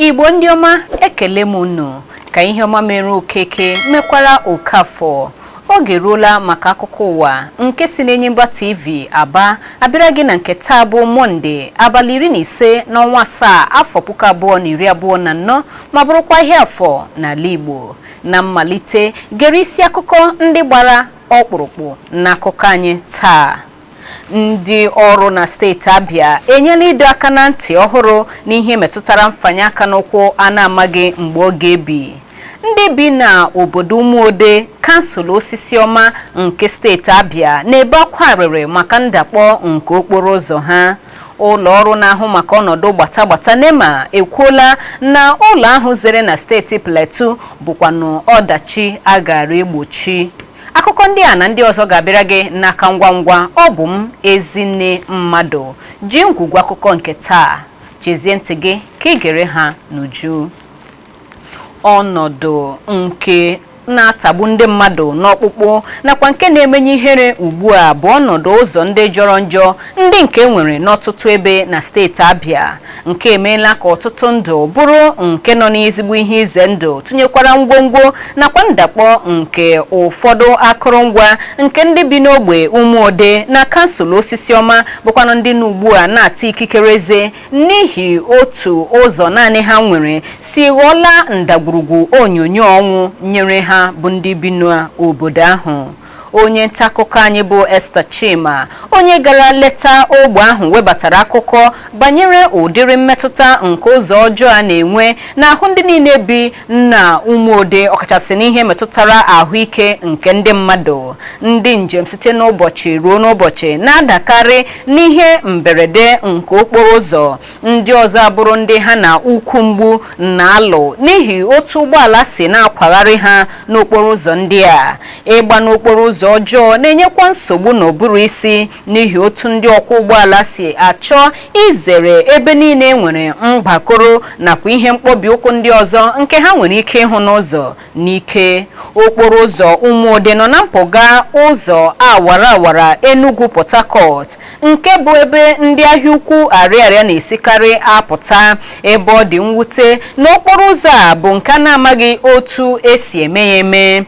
Igbo ndị ọma ekele m unu ka ihe ọma mere okeke mekwara Okafọ. Oge ruola maka akụkọ ụwa nke si n'Enyimba TV Aba abịara gị na nke taa bụ Monde abalị 15 n'ọnwa 7 afọ 2024 ma bụrụkwa ihe afọ n'ala Igbo. Na mmalite gere isi akụkọ ndị gbara ọkpụrụkpụ n'akụkọ anyị taa. Ndị ọrụ na steeti Abia enyela ịdọ aka na ntị ọhụrụ n'ihe metụtara mfanye aka n'ụkwụ a na-amaghị mgbe ọ ga-ebi. Ndị bi na obodo Umuode, kansụl Osisiọma nke steeti Abia na-ebe akwa arịrị maka ndakpọ nke okporo ụzọ ha. Ụlọ ọrụ na-ahụ maka ọnọdụ gbatagbata NEMA ekwuola na ụlọ ahụ zere na steeti Plateau bụkwanụ ọdachi a gara egbochi. Akụkọ ndị a na ndị ọzọ ga-abịara gị n'aka ngwa ngwa. Ọ bụ m Ezinne Mmadụ ji ngwugwu akụkọ nke taa. Chezie ntị gị ka ị gere ha n'uju. Ọnọdụ nke na-atagbu ndị mmadụ n'ọkpụkpụ nakwa nke na-emenye ihere ugbu a bụ ọnọdụ ụzọ ndị jọrọ njọ ndị nke nwere n'ọtụtụ ebe na steeti Abia, nke emeela ka ọtụtụ ndụ bụrụ nke nọ n'ezigbo ihe ize ndụ, tụnyekwara ngwongwo nakwa ndakpọ nke ụfọdụ akụrụngwa nke ndị bi n'ogbe Umuode na kansụl Osisiọma bụkwanụ ndị n'ugbu a na-ata ikikere eze n'ihi otu ụzọ naanị ha nwere si ghọọla ndagwurugwu onyonyo ọnwụ nyere ha bụ ndị bi n'obodo ahụ. Onye nta akụkọ anyị bụ Esther Chima, onye gara leta ogbe ahụ, webatara akụkọ banyere ụdịrị mmetụta nke ụzọ ọjọọ a na-enwe n'ahụ ndị niile bi na Umuode, ọkachasị n'ihe metụtara ahụike nke ndị mmadụ. Ndị njem site n'ụbọchị ruo n'ụbọchị na-adakarị n'ihe mberede nke okporo ụzọ. Ndị ọzọ abụrụ ndị ha na ukwu mgbu na-alụ n'ihi otu ụgbọala si na-akwagharị ha n'okporo ụzọ ndị a. Ịgba n'okporo ụzọ ọjọọ na-enyekwa nsogbu n'ụbụrụ isi n'ihi otu ndị ọkwọ ụgbọala si achọ izere ebe niile nwere mgbakọrọ nakwa ihe mkpọbi ụkwụ ndị ọzọ nke ha nwere ike ịhụ n'ụzọ n'ike. Okporo ụzọ Umuode nọ na mpụga ụzọ awara awara Enugu Port Harcourt, nke bụ ebe ndị ahịa ukwu Ariaria na-esikarị apụta. Ebe ọ dị mwute na okporo ụzọ a bụ nke a na-amaghị otu esi eme ya eme.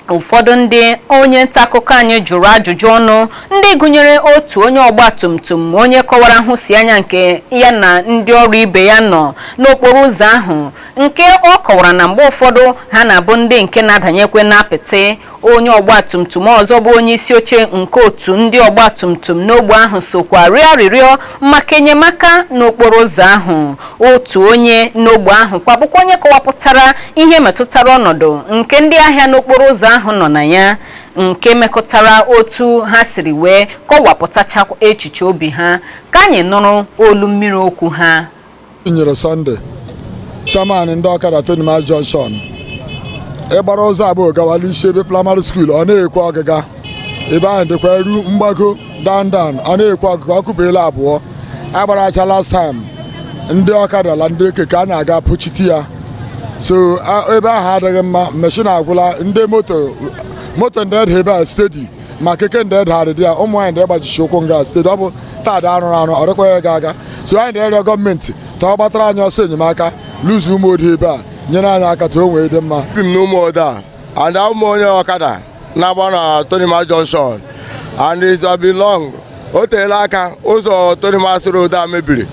Ụfọdụ ndị onye nta akụkọ anyị jụrụ ajụjụ ọnụ, ndị gụnyere otu onye ọgba tum tum onye kọwara nhụsianya nke ya na ndị ọrụ ibe ya nọ n'okporo ụzọ ahụ, nke ọ kọwara na mgbe ụfọdụ ha na-abụ ndị nke na-adanyekwe n'apịtị. Onye ọgba tum tum ọzọ bụ onye isi oche nke otu ndị ọgba tum tum n'ogbe ahụ sokwa rịọ arịrịọ maka enyemaka n'okporo ụzọ ahụ. Otu onye n'ogbe ahụ kwa bụkwa onye kọwapụtara ihe metụtara ọnọdụ nke ndị ahịa n'okporo ụzọ ahụ nọ na ya, nke mekọtara otu ha siri wee kọwapụtacha echiche obi ha. Ka anyị nụrụ olu mmiri okwu ha. Nyere Sunday, chairman ndị ọkada Tonima Junction, ịgbara ụzọ abụọ gawala isi ebe primary school, ọ na-ekwe ọgịga ebe ahụ dịkwa eru mgbago dandan, ọ na-ekwe ọgịga ọkụpụela abụọ. Agbaracha last time ndị ọkada la ndị keke anyị aga pụchiti ya, so ebe ahụ adịghị mma. Meshin agwụla, ndị moto ndị ede ebe a stedi ma keke ndị ede adịdị ya, ụmụ anyị ndị gbajichi ụkwụ nga stedi, ọ bụ taadị arụrụ arụ, ọ dịkwa ya ga-aga. So anyị na-erịọ gọọmenti ka ọ gbatara anyị ọsọ enyemaka luzu Umuode ebe a, nyere anyị aka ka o wee dị mma. Bi m n'Umuode a, and ụmụ onye ọkada na-agba na Tonima Junction, and it's been long. O teela aka ụzọ Tonima Road a mebiri,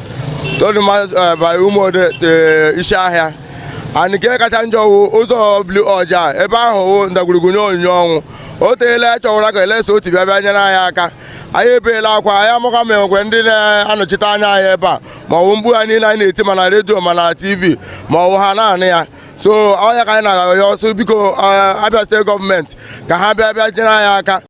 Tonima by Umuode isi ahịa. And nke kacha njọ wụ ụzọ Blue Ọja, ebe ahụ ndagwurugwu onyonyo ọnwụ. O teela chọwara ka elesa otu bịa nyere anyị aka. Anyị ebeela akwa, anyị amụka ma enwekwe ndị na-anọchite anya anyị ebe a, ma ọ bụ mgbu anyị niile anyị na-eti ma na redio ma na TV, ma ọ bụ ha naanị ya. So ọnya ka anyị na-arịọ ọsọ, biko Abia steeti gọọmenti ka ha bịa nyere anyị aka.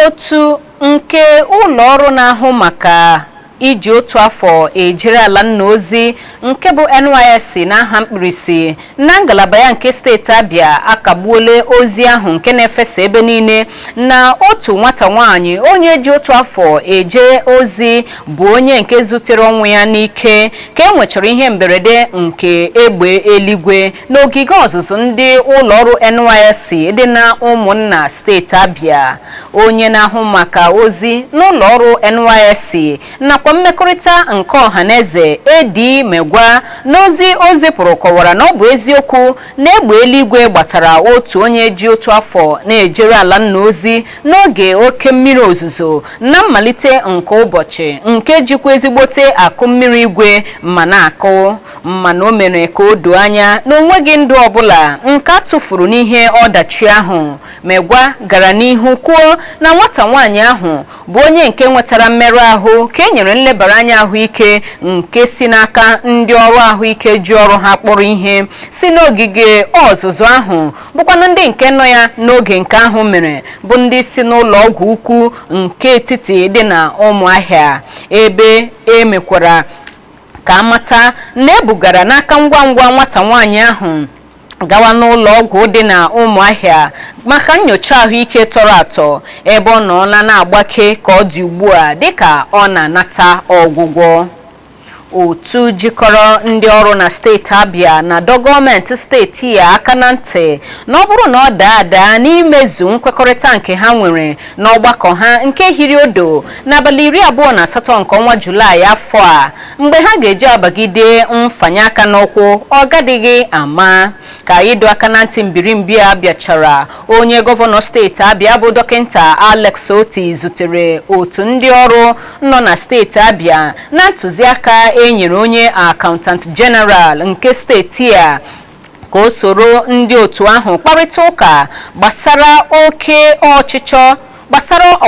Otu nke ụlọ ọrụ na-ahụ maka iji otu afọ ejiri ala nna ozi nke bụ NYSC n'aha mkpirisi na ngalaba ya nke steeti Abia akagbuola ozi ahụ nke na-efesa ebe niile na otu nwata nwaanyị onye ji otu afọ eje ozi bụ onye nke zutere ọnwụ ya n'ike ka enwechara ihe mberede nke egbe eluigwe n'ogige ọzụzụ ndị ụlọ ọrụ NYSC dị na Ụmụnna steeti Abia. Onye na-ahụ maka ozi n'ụlọ ọrụ NYSC nakwa minista mmekọrịta nke ọhaneze Edi Megwa n'ozi o zipụrụ kọwara na ọ bụ eziokwu na egbe eluigwe gbatara otu onye ji otu afọ na-ejere ala nna ozi n'oge oke mmiri ozuzo na mmalite nke ụbọchị nke jikwa ezigbote akụ mmiri igwe ma na-akụ mana o mere ka o doo anya na onweghị ndụ ọbụla nke a tụfuru n'ihe ọdachi ahụ. Megwa gara n'ihu kwuo na nwata nwaanyị ahụ bụ onye nke nwetara mmerụ ahụ ka e nyere nlebara anya ahụike nke si n'aka ndị ọrụ ahụike ji ọrụ ha kpọrọ ihe si n'ogige ọzụzụ ahụ bụkwanụ ndị nke nọ ya n'oge nke ahụ mere bụ ndị si n'ụlọ ọgwụ ukwu nke etiti dị na Ụmụahịa, ebe emekwara ka amata na ebugara n'aka ngwa ngwa nwata nwaanyị ahụ gawa n'ụlọ ọgwụ dị na Ụmụahịa maka nyocha ahụike tọrọ atọ, ebe ọ nọ na-agbake ka ọ dị ugbu a dịka ọ na-anata ọgwụgwọ. Otu jikọrọ ndị ọrụ na steeti Abia na-adọ gọọmenti steeti ya aka na ntị na ọ bụrụ na ọ daa ada n'imezu nkwekọrịta nke ha nwere n'ọgbakọ ha nke hiri odo n'abalị 28 nke ọnwa Julaị afọ a, mgbe ha ga-eji abagide mfanye aka n'ụkwụ ọ gadịghị ama. Ka ịdọ aka na ntị mbirimbi a bịachara, onye gọvanọ steeti Abia bụ dọkịta Alex Oti zutere otu ndị ọrụ nọ na steeti Abia na ntụziaka enyere onye akaụntant jeneral nke steeti a ka o soro ndị otu ahụ kparịta ụka gbasara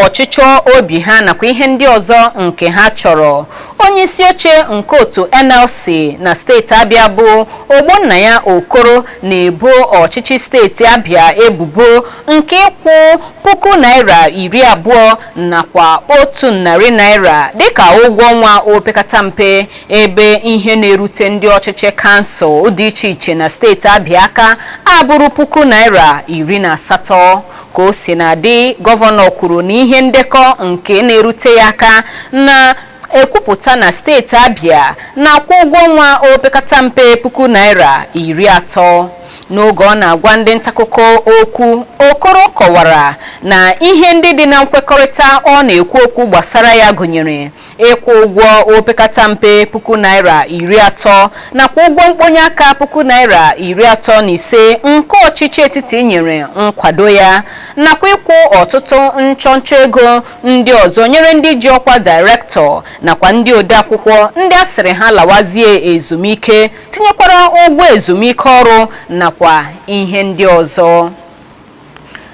ọchịchọ obi ha nakwa ihe ndị ọzọ nke ha chọrọ. Onye isi oche nke otu NLC na steeti Abia bụ Ogbonnaya Okoro na-ebo ọchịchị steeti Abia ebubo nke ịkwụ N$20 nakwa N100 dịka ụgwọ ọnwa opekata mpe, ebe ihe na-erute ndị ọchịchị kansụl dị iche iche na steeti Abia aka abụrụ N18,000. Ka o si na-adị, gọvanọ kwuru na ihe ndekọ nke na-erute ya aka na-ekwupụta na steeti Abia na-akwụ ụgwọ ọnwa opekata mpe N30,000. N'oge ọ na-agwa ndị ntaakụkọ okwu, Okoro kọwara na ihe ndị dị na nkwekọrịta ọ na-ekwu okwu gbasara ya gụnyere ịkwụ ụgwọ opekata mpe N30,000 nakwa ụgwọ mkponye aka N35,000 nke ọchịchị etiti nyere nkwado ya, nakwa ịkwụ ọtụtụ nchọnchọ ego ndị ọzọ nyere ndị ji ọkwa dairektọ nakwa ndị odeakwụkwọ ndị a sịrị ha lawazie ezumike, tinyekwara ụgwọ ezumike ọrụ nakwa ihe ndị ọzọ.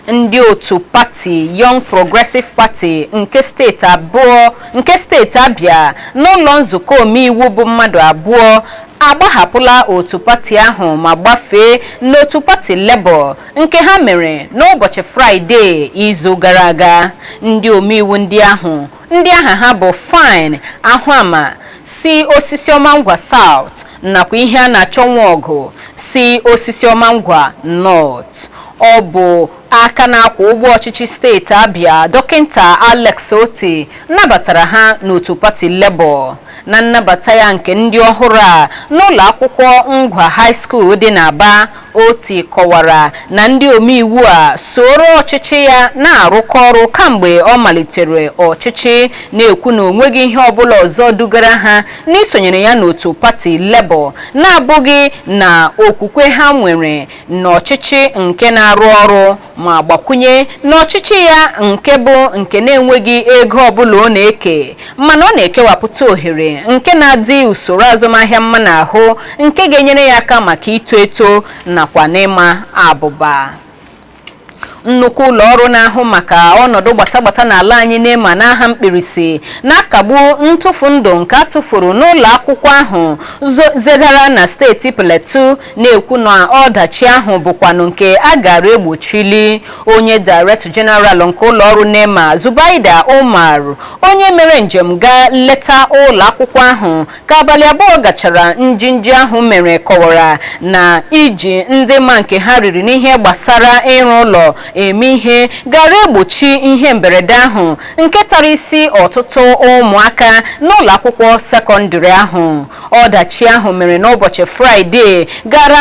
Ndị otu pati Young Progressive Party nke steeti Abia n'ụlọ nzukọ omeiwu bụ mmadụ 2 agbahapụla otu pati ahụ ma gbafee n'otu pati Labour nke ha mere n'ụbọchị Fraịde izu gara aga. Ndị omeiwu ndị ahụ, ndị aha ha bụ Fine Ahụama si Osisiọma Ngwa South nakwa ihe a na-achọ Nwaọgụ si Osisiọma Ngwa North. Ọ bụ aka na-akwụ ụgwọ ọchịchị steeti Abia dọkịta Alex Oti nabatara ha n'otu pati Labour. Na nnabata ya nke ndị ọhụrụ a n'ụlọ akwụkwọ Ngwa High School dị n'Aba, Oti kọwara na ndị omeiwu a soro ọchịchị ya na-arụkọ ọrụ kamgbe ọ malitere ọchịchị, na-ekwu na onweghị ihe ọbụla ọzọ dugara ha n'isonyere ya n'otu pati Labour na-abụghị na okwukwe ha nwere n'ọchịchị nke na-arụ ọrụ, ma gbakwunye n'ọchịchị ya nke bụ nke na-enweghị ego ọbụla ọ na-eke, mana ọ na-ekewapụta ohere nke na-adị usoro azụmahịa mma n'ahụ nke ga-enyere ya aka maka ito eto nakwa n'ịma abụba. Nnukwu ụlọ ọrụ na-ahụ maka ọnọdụ gbatagbata n'ala anyị n'ịma n'aha mkpirisi na-akagbu ntụfu ndụ nke atụfuru n'ụlọ akwụkwọ ahụ zedara na steeti Plateau, na-ekwu na ọdachi ahụ bụkwanụ nke a gara egbochili. Onye Director General nke ụlọ ọrụ NEMA, Zubaida Umar, onye mere njem gaa leta ụlọ akwụkwọ ahụ ka abalị 2 gachara njinji ahụ mere, kọwara na iji ndị ma nke ha riri n'ihe gbasara ịrụ ụlọ eme ihe gara egbochi ihe mberede ahụ nke tara isi ọtụtụ ụmụaka n'ụlọ akwụkwọ sekọndịrị ahụ. Ọdachi ahụ mere n'ụbọchị Fraịde gara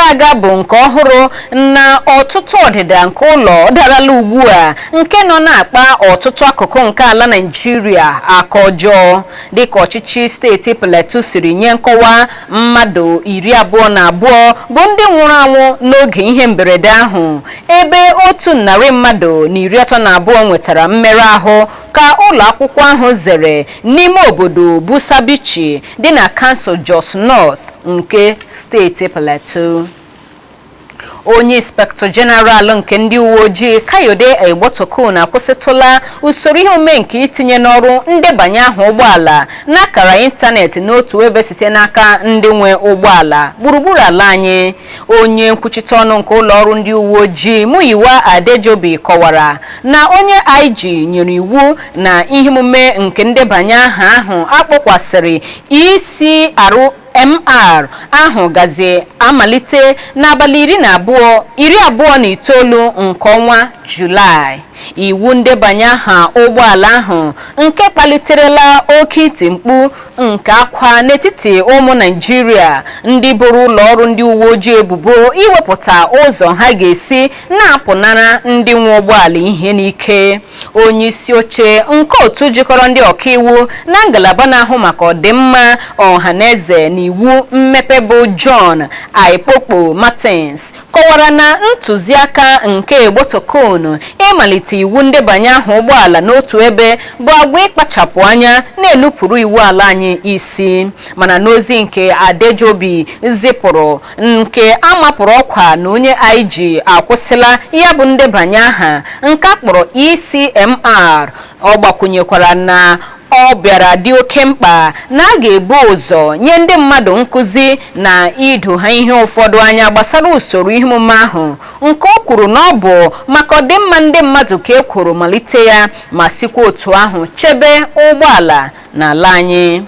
aga bụ nke ọhụrụ na ọtụtụ ọdịda nke ụlọ darala ugbu a nke nọ na-akpa ọtụtụ akụkụ nke ala Naịjirịa aka ọjọọ. Dịka ọchịchị steeti Plateau siri nye nkọwa, mmadụ 22 bụ ndị nwụrụ anwụ n'oge ihe mberede ahụ, ebe 132 nwetara mmerụ ahụ ka ụlọ akwụkwọ ahụ zere n'ime obodo Busabichi dị na kansụl Jos North nke steeti Plateau. Onye Inspector General nke ndị uwe ojii Kayode Egbotokun akwụsịtụla usoro ihe omume nke itinye n'ọrụ ndebanye aha ụgbọala n'akara ịntanetị n'otu ebe site n'aka ndị nwe ụgbọala gburugburu ala anyị. Onye nkwuchite ọnụ nke ụlọ ọrụ ndị uwe ojii Muyiwa Adejobi kọwara na onye IG nyere iwu na ihe omume nke ndebanye aha ahụ akpọkwasịrị ECRMR ahụ gazi amalite n'abalị 29 nke ọnwa Julaị. Iwu ndebanye aha ụgbọala ahụ nke kpaliterela oke iti mkpu nke akwa n'etiti ụmụ Naịjirịa ndị boro ụlọ ọrụ ndị uwe ojii ebubo iwepụta ụzọ ha ga-esi na-apụnara ndị nwe ụgbọala ihe n'ike. Onye isi oche nke otu jikọrọ ndị ọkaiwu na ngalaba na-ahụ maka ọdịmma ọhaneze na iwu mmepe bụ John Aipokpo Martins kọwara na ntụziaka nke Egbotokun ịmalite iwu ndebanye aha ụgbọala n'otu ebe bụ agwa ịkpachapụ anya na-elupụrụ iwu ala anyị isi. Mana n'ozi nke Adejobi zipụrụ nke amapụrụ ọkwa na onye IG akwụsịla ya bụ ndebanye aha nke akpọrọ ECMR, ọ gbakwunyekwara na ọ bịara dị oke mkpa na a ga-ebu ụzọ nye ndị mmadụ nkụzi na ido ha ihe ụfọdụ anya gbasara usoro ihe omume ahụ, nke o kwuru na ọ bụ maka ọdịmma ndị mmadụ ka e kwuru malite ya ma sikwa otu ahụ chebe ụgbọala n'ala anyị.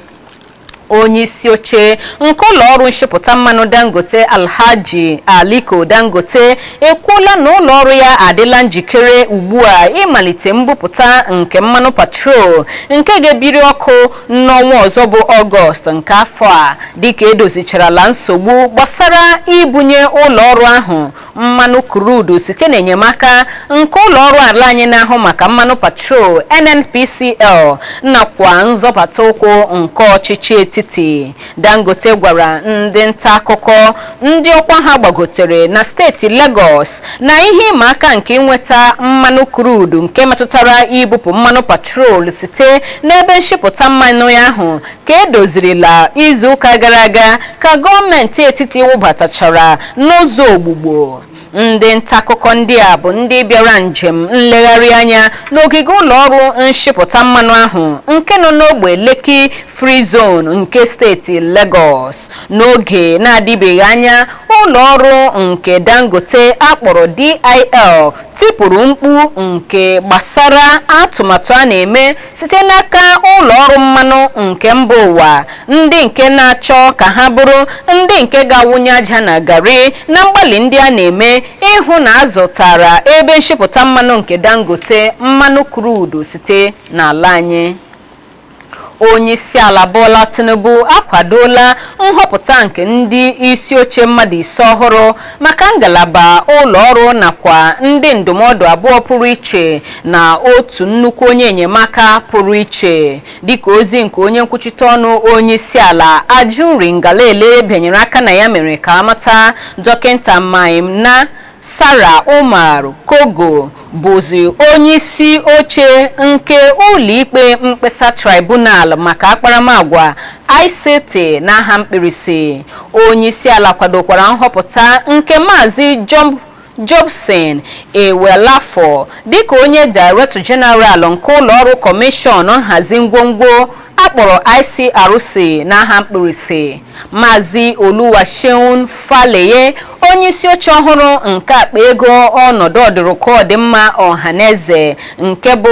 Onye isi oche nke ụlọ ọrụ nshipụta mmanụ Dangote Alhaji Aliko Dangote ekwuola na ụlọ ọrụ ya adịla njikere ugbu a ịmalite mbupụta nke mmanụ patrol nke ga-ebiri ọkụ n'ọnwa ọzọ bụ Ọgọst nke afọ a, dịka edozicharala nsogbu gbasara ibunye ụlọ ọrụ ahụ mmanụ krudu site n'enyemaka nke ụlọ ọrụ ala anyị na-ahụ maka mmanụ patrol NNPCL nakwa nzọpụta ụkwụ nke ọchịchị etiti. Dangote gwara ndị nta akụkọ ndị ọkwa ha gbagotere na steeti Lagos na ihe ịma aka nke inweta mmanụ krudu nke metụtara ibupụ mmanụ patrol site n'ebe nshipụta mmanụ ya ahụ ka edozirila izu ụka gara aga ka gọọmenti etiti wụbatachara n'ụzọ ogbugbo. Ndị nta akụkọ ndị a bụ ndị bịara njem nlegharị anya n'ogige ụlọ ọrụ nshipụta mmanụ ahụ nke nọ n'ogbe Lekki Free Zone nke steeti Lagos. N'oge na-adịbeghị anya, ụlọ ọrụ nke Dangote akpọrọ DIL tipụrụ mkpu nke gbasara atụmatụ a na-eme site n'aka ụlọ ọrụ mmanụ nke mba ụwa, ndị nke na-achọ ka ha bụrụ ndị nke ga-awụnye aja na garị na mgbalị ndị a na-eme ịhụ na azụtara ebe nshipụta mmanụ nke Dangote mmanụ krudu site n'ala anyị. Onye isi ala Bola Tinubu akwadola nhọpụta nke ndị isi oche mmadụ 5 ọhụrụ maka ngalaba ụlọ ọrụ nakwa ndị ndụmọdụ abụọ pụrụ iche na otu nnukwu onye enyemaka pụrụ iche, dịka ozi nke onye nkwuchite ọnụ onye isi ala Ajuri Ngalale bịanyere aka na ya mere ka amata. Dọkịta Maimuna Sarah Umar Kogo bụzi onye isi oche nke ụlọikpe mkpesa tribunal maka akparamagwa ICT n'aha mkpirisi. Onye isi ala kwadokwara nhọpụta nke Maazị Jobson Ewelafọ dịka onye Director General nke ụlọ ọrụ Kọmishọn nhazi ngwongwo akpọrọ ICRC n'aha mkpirisi. Maazị Oluwaseun Faleye onye isi oche ọhụrụ nke akpa ego ọnọdụ ọdụrụkọ ọdịmma ọhaneze nke bụ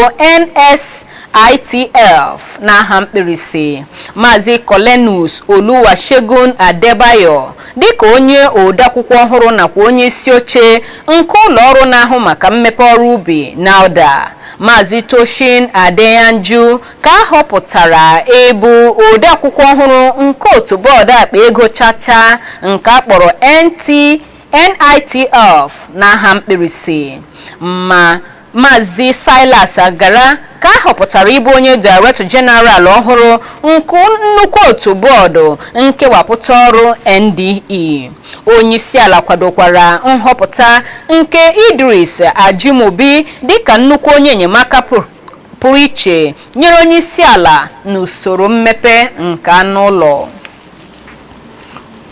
NSITF n'aha mkpirisi. Maazị Colenus Oluwasegun Adebayo dịka onye odeakwụkwọ ọhụrụ nakwa onye isi oche nke ụlọ ọrụ na-ahụ maka mmepe ọrụ ubi NALDA. Maazị Toshin Adeyanju ka a họpụtara ịbụ odeakwụkwọ ọhụrụ nke otu bọọdụ akpa ego chacha nke a kpọrọ NITF n'aha mkpirisi. Maazị Silas Agara ka a họpụtara ịbụ onye Director General ọhụrụ nke nnukwu otu bọọdụ nkewapụta ọrụ NDE. Onye isi ala kwadokwara nhọpụta nke Idris Ajimobi dịka nnukwu onye enyemaka pụrụ iche nyere onye isi ala n'usoro mmepe nke anụ ụlọ.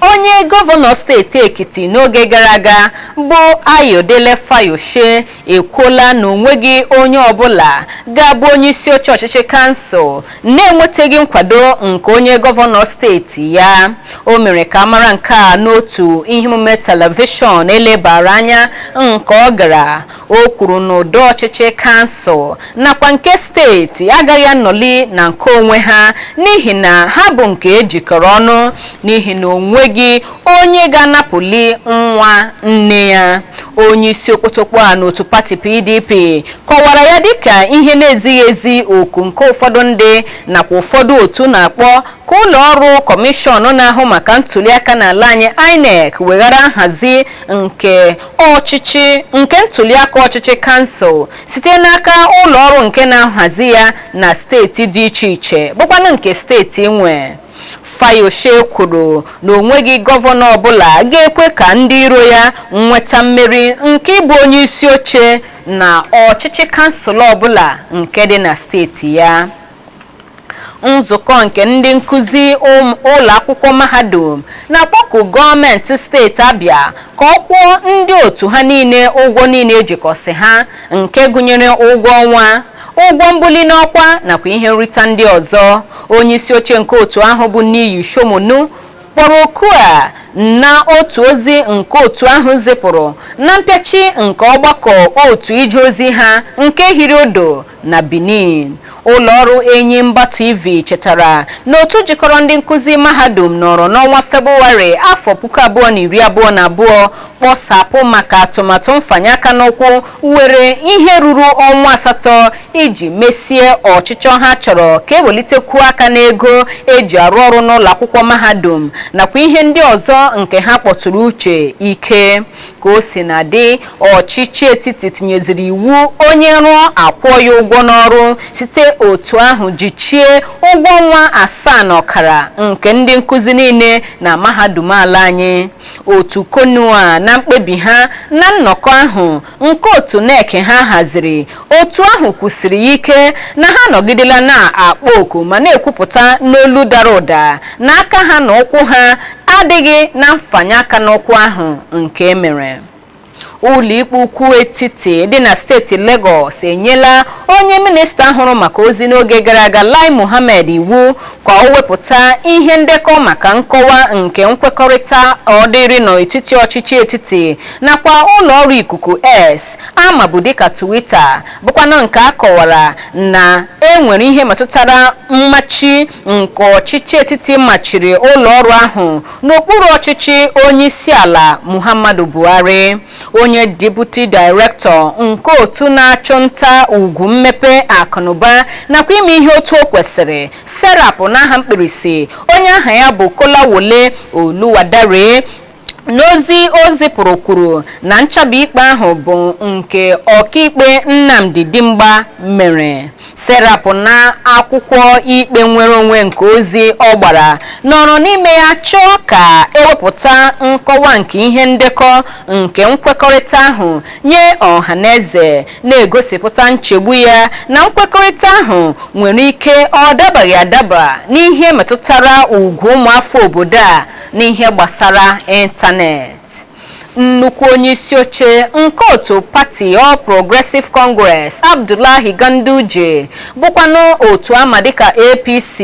Onye gọvanọ steeti Ekiti n'oge gara aga bụ Ayodele Fayose ekwuola na onweghị onye ọbụla ga-abụ onye isi oche ọchịchị kansụl na-enwetaghị nkwado nke onye gọvanọ steeti ya. O mere ka amara nke a n'otu ihe omume telivishọn elebara anya nke ọ gara. O kwuru na ụdọ ọchịchị kansụl nakwa nke steeti agaghị anọli na nke onwe ha n'ihi na ha bụ nke ejikọrọ ọnụ, n'ihi na onwe gị onye ga-anapụli nwa nne ya. Onye isi okpotokpo a n'otu pati PDP kọwara ya dịka ihe na-ezighị ezi okwu nke ụfọdụ ndị nakwa ụfọdụ otu na-akpọ ka ụlọ ọrụ kọmishọn na-ahụ maka ntuliaka n'ala anyị INEC weghara nhazi nke ntuliaka ọchịchị kansụl site n'aka ụlọ ọrụ nke na-ahazi ya na steeti dị iche iche bụkwanụ nke steeti nwe. Fayose kwuru na onweghị gọvanọ ọbụla ga-ekwe ka ndị iro ya nweta mmeri nke ịbụ onye isi oche na ọchịchị kansụl ọbụla nke dị na steeti ya. Nzukọ nke ndị nkụzi ụlọ akwụkwọ mahadum na-akpọku gọọmenti steeti Abịa ka ọ kwụọ ndị otu ha niile ụgwọ niile ejikọsị ha nke gụnyere ụgwọ ọnwa, ụgwọ mbuli n'ọkwa nakwa ihe nrita ndị ọzọ. Onye isi oche nke otu ahụ bụ Niyi Shomonu kpọrọ oku a na otu ozi nke otu ahụ zipụrụ na mpịachi nke ọgbakọ otu ije ozi ha nke hiri odo na Benin. Ụlọ ọrụ Enyimba TV chetara na otu jikọrọ ndị nkụzi mahadum nọrọ n'ọnwa Febụwarị afọ 2022 kpọsapụ maka atụmatụ mfanye aka n'ụkwụ were ihe ruru ọnwa 8 iji mesie ọchịchọ ha chọrọ ka ewelitekwu aka n'ego eji arụ ọrụ n'ụlọ akwụkwọ mahadum nakwa ihe ndị ọzọ nke ha kpọtụrụ uche ike. Ka o si na dị, ọchịchị etiti tinyeziri iwu onye rụọ akwụọ ya ụgwọ n'ọrụ site otu ahụ jichie ụgwọ ọnwa 7.5 nke ndị nkụzi niile na mahadum ala anyị. Otu Konua na mkpebi ha na nnọkọ ahụ nke otu NEC ha haziri, otu ahụ kwusiri ike na ha nọgidela na-akpọ oku ma na-ekwupụta n'olu dara ụda na aka ha na ụkwụ ha adịghị na mfanye aka n'ụkwụ ahụ nke emere. Ụlọikpe ukwu etiti dị na steeti Lagos enyela onye minista hụrụ maka ozi n'oge gara aga Lai Mohammed iwu ka o wepụta ihe ndekọ maka nkọwa nke nkwekọrịta ọdịrị n'etiti ọchịchị etiti nakwa ụlọ ọrụ ikuku S amabu dịka Twitter, bụkwanụ nke a kọwara na enwere ihe metụtara mmachi nke ọchịchị etiti machiri ụlọ ọrụ ahụ n'okpuru ọchịchị onye isi ala Muhammadu Buhari. Onye Deputy Director nke otu na-achụ nta ugwu mmepe akụnụba nakwa ime ihe otu o kwesịrị Serap n'aha mkpirisi, onye aha ya bụ Kolawole Oluwadare, n'ozi o zipụrụ kwuru na nchabi ikpe ahụ bụ nke ọkaikpe Nnamdi Dimgba mere. Serap na akwụkwọ ikpe nwere onwe nke ozi ọ gbara nọrọ n'ime ya chọọ ka ewepụta nkọwa nke ihe ndekọ nke nkwekọrịta ahụ nye ọhaneze, na-egosipụta nchegbu ya na nkwekọrịta ahụ nwere ike ọ dabaghị adaba n'ihe metụtara ugwu ụmụafọ obodo a n'ihe gbasara ịntanetị. Nnukwu onye isi oche nke otu pati All Progressive Congress Abdullahi Ganduje bụkwanụ otu ama dịka APC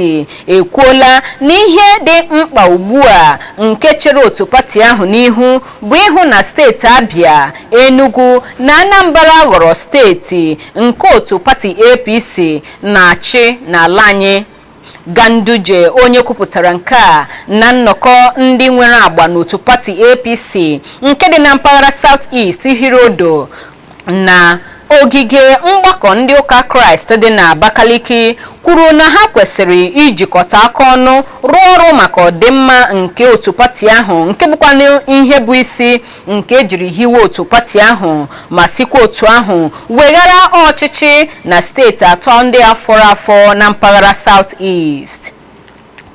ekwuola na ihe dị mkpa ugbu a nke chere otu pati ahụ n'ihu bụ ịhụ na steeti Abịa, Enugu na Anambra ghọrọ steeti nke otu pati APC na-achị n'ala anyị. Ganduje onye kwupụtara nke a na nnọkọ ndị nwere agba n'otu pati APC nke dị na mpaghara South East Hirodo na ogige mgbakọ ndị ụka Kraịst dị na Abakaliki kwuru na ha kwesịrị ijikọta aka ọnụ rụọ ọrụ maka ọdịmma nke otu pati ahụ nke bụkwa ihe bụ isi nke ejiri hiwe otu pati ahụ ma sikwa otu ahụ weghara ọchịchị na steeti atọ ndị afọrọ afọ na mpaghara South East.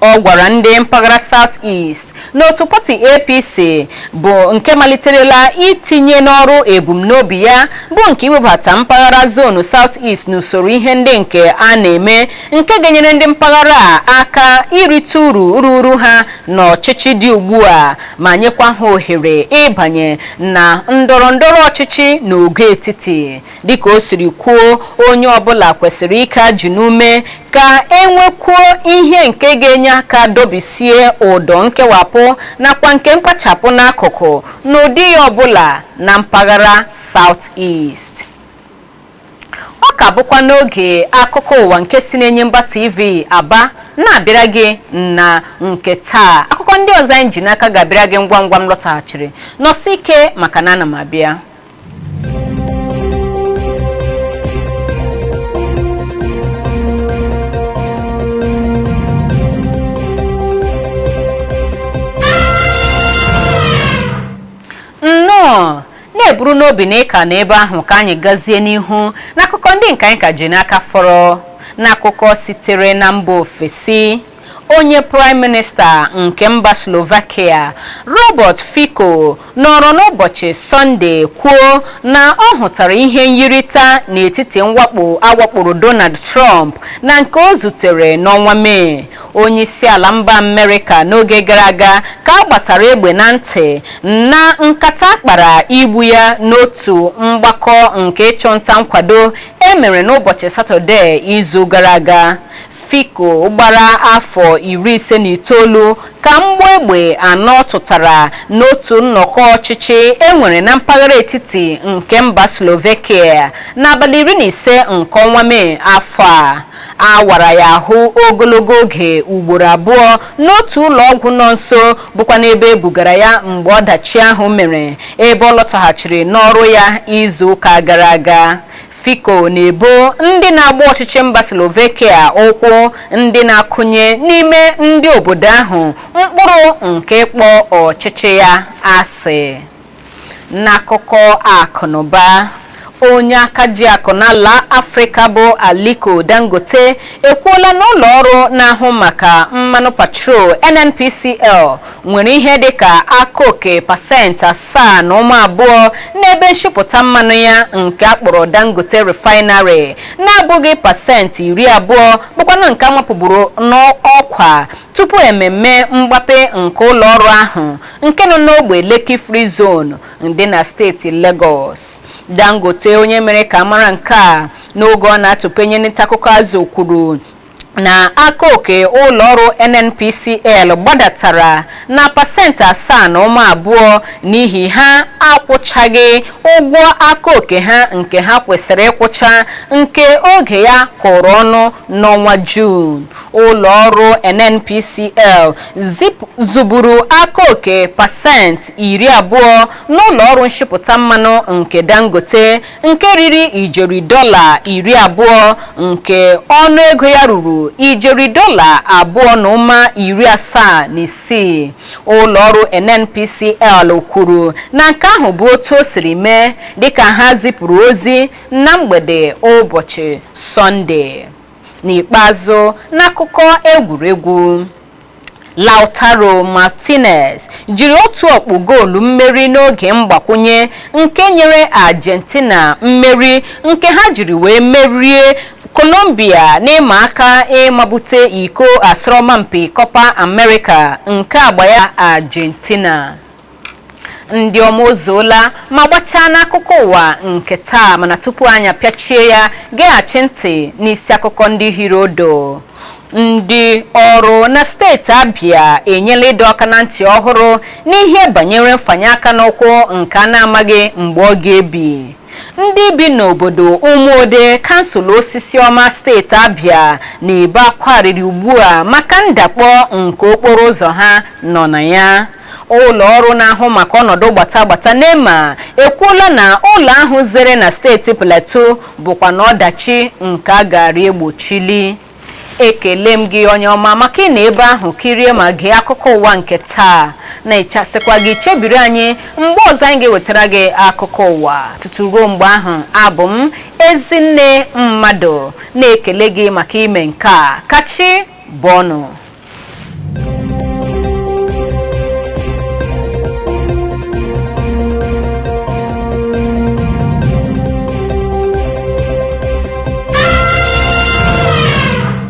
Ọ gwara ndị mpaghara South East n'otu pati APC bụ nke maliterela itinye n'ọrụ ebumnobi ya bụ nke iwebata mpaghara zonu South East n'usoro ihe ndị nke a na-eme nke ga-enyere ndị mpaghara a aka irite uru ruru ha n'ọchịchị dị ugbu a ma nyekwa ha ohere ịbanye na ndọrọndọrọ ọchịchị n'ogo etiti. Dịka o siri kwuo, onye ọbụla kwesịrị ike ajụ n'ume ka enwekwuo ihe nke ga-enye aka dobisie ụdọ nkewapụ nakwa nke mkpachapụ n'akụkụ n'ụdị ya ọbụla na mpaghara South East. Ọ ka bụkwa n'oge akụkọ ụwa nke si n'Enyimba TV Aba na-abịara gị na nke taa. Akụkọ ndị ọzọ anyị ji n'aka ga-abịara gị ngwa ngwa m lọtaghachiri. Nọsi ike maka na ana m abịa. Na-eburu n'obi na ịka n'ebe ahụ ka anyị gazie n'ihu n'akụkọ ndị nke anyị ka ji n'aka fọrọ. N'akụkọ sitere na mba ofesi, onye Prime Minister nke mba Slovakia Robert Fico nọrọ n'ụbọchị Sọnde kwuo na ọ hụtara ihe nyirịta n'etiti mwakpo awakporo Donald Trump na nke o zutere n'ọnwa Mee. Onye isi ala mba Amerịka n'oge gara aga ka a gbatara egbe na ntị na nkata akpara igbu ya n'otu mgbakọ nke ịchụnta nkwado emere n'ụbọchị Satọde izu gara aga. Fico gbara afọ 59 ka mgbọ egbe anọ tụtara n'otu nnọkọ ọchịchị enwere na mpaghara etiti nke mba Slovakia n'abalị 15 nke ọnwa Mee afọ a. A wara ya ahụ ogologo oge ugboro abụọ n'otu ụlọ ọgwụ nọ nso bụkwa n'ebe ebugara ya mgbe ọdachi ahụ mere, ebe ọ lọtaghachiri n'ọrụ ya izu ụka gara aga. Fico na-ebo ndị na-agba ọchịchị mba Slovakia ụkwụ ndị na-akụnye n'ime ndị obodo ahụ mkpụrụ nke ịkpọ ọchịchị ya asị. N'akụkọ akụnụba, onye aka ji akụ n'ala Afrịka bụ Aliko Dangote ekwuola na ụlọ ọrụ na-ahụ maka mmanụ patrol NNPCL nwere ihe dịka aka oke pasentị 7.2 n'ebe nshipụta mmanụ ya nke akpọrọ Dangote Refinery na-abụghị pasentị 20 bụkwanụ nke amapụburu n'ọkwa tupu ememme mgbape nke ụlọ ọrụ ahụ nke nọ n'ogbe Lekki Free Zone dị na steeti Lagos. Dangote onye mere ka mara nke a n'oge ọ na-atụpenye nta akụkọ azụ kwuru na aka oke ụlọ ọrụ NNPCL gbadatara na pasentị 7.2 n'ihi ha akwụchaghị ụgwọ aka oke ha nke ha kwesịrị ịkwụcha nke oge ya kụrụ ọnụ n'ọnwa Juun. Ụlọ ọrụ NNPCL zuburu aka oke pasentị 20 n'ụlọ ọrụ nshipụta mmanụ nke Dangote nke riri ijeri dọla 20 nke ọnụ ego ya ruru ijeri dọla 2.76. Ụlọ ọrụ NNPCL kwuru na nke ahụ bụ otu o siri mee dịka ha zipụrụ ozi na mgbede ụbọchị Sọnde. N'ikpeazụ, n'akụkọ egwuregwu, Lautaro Martinez jiri otu ọkpụ goolu mmeri n'oge mgbakwunye nke nyere Argentina mmeri nke ha jiri wee merie Colombia n'ịma aka ịmabute iko asọmpi Copa America nke agba ya Argentina. Ndị ọma ozuola ma gbachaa n'akụkọ ụwa nke taa, mana tupu anyị apịachie ya geghachi ntị n'isi akụkọ ndị Hirodo. Ndị ọrụ na steeti Abia enyela ịdọ aka na ntị ọhụrụ n'ihe banyere mfanye aka n'ụkwụ nke a na-amaghị mgbe ọ ga-ebi. ndị bi n'obodo Umuode kansụl Osisiọma steeti Abịa na-ebe akwa riri ugbu a maka ndakpọ nke okporo ụzọ ha nọ na ya. Ụlọ ọrụ na-ahụ maka ọnọdụ gbata NEMA ekwuola na ụlọ ahụ zere na steeti Plateau bụkwa na ọdachi nke a gara egbochili. Ekele m gị onye ọma maka ị na ebe ahụ kirie ma gee akụkọ ụwa nke taa, na-echasịkwa gị chebiri anyị mgbe ọzọ anyị ga-ewetara gị akụkọ ụwa. Tutu ruo mgbe ahụ, abụ m Ezinne Mmadụ na-ekele gị maka ime nke a. Kachi bọnụ.